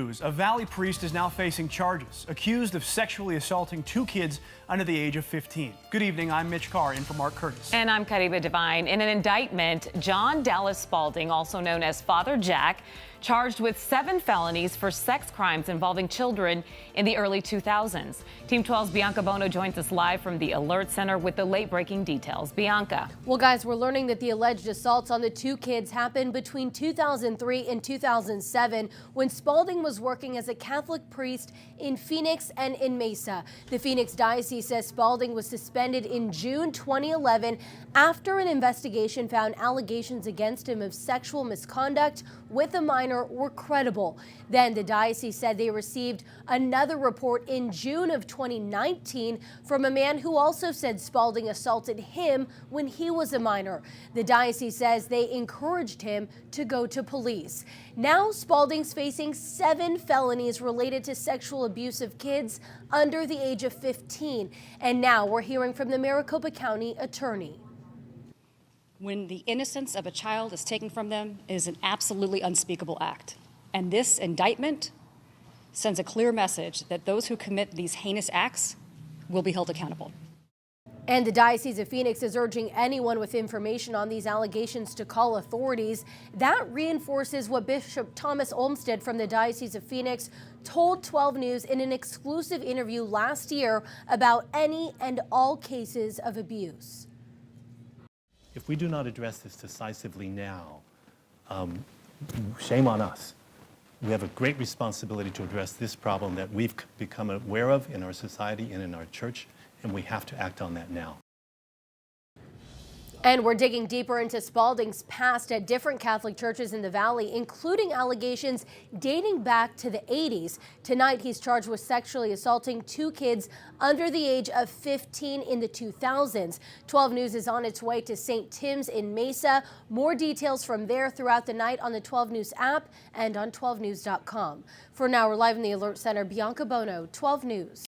A Valley priest is now facing charges, accused of sexually assaulting two kids under the age of 15. Good evening, I'm Mitch Carr, in for Mark Curtis. And I'm Kariba Devine. In an indictment, John Dallas Spaulding, also known as Father Jack, charged with 7 felonies for sex crimes involving children in the early 2000s. Team 12's Bianca Bono joins us live from the Alert Center with the late-breaking details. Bianca. Well, guys, we're learning that the alleged assaults on the two kids happened between 2003 and 2007 when Spaulding was working as a Catholic priest in Phoenix and in Mesa. The Phoenix diocese says Spaulding was suspended in June 2011 after an investigation found allegations against him of sexual misconduct with a minor were credible. Then the diocese said they received another report in June of 2019 from a man who also said Spaulding assaulted him when he was a minor. The diocese says they encouraged him to go to police. Now Spaulding's facing 7 felonies related to sexual abuse of kids under the age of 15. And now we're hearing from the Maricopa County attorney. When the innocence of a child is taken from them, it is an absolutely unspeakable act. And this indictment sends a clear message that those who commit these heinous acts will be held accountable. And the Diocese of Phoenix is urging anyone with information on these allegations to call authorities. That reinforces what Bishop Thomas Olmsted from the Diocese of Phoenix told 12 News in an exclusive interview last year about any and all cases of abuse. If we do not address this decisively now, shame on us. We have a great responsibility to address this problem that we've become aware of in our society and in our church, and we have to act on that now. And we're digging deeper into Spaulding's past at different Catholic churches in the Valley, including allegations dating back to the 80s. Tonight, he's charged with sexually assaulting 2 kids under the age of 15 in the 2000s. 12 News is on its way to St. Tim's in Mesa. More details from there throughout the night on the 12 News app and on 12news.com. For now, we're live in the Alert Center. Bianca Bono, 12 News.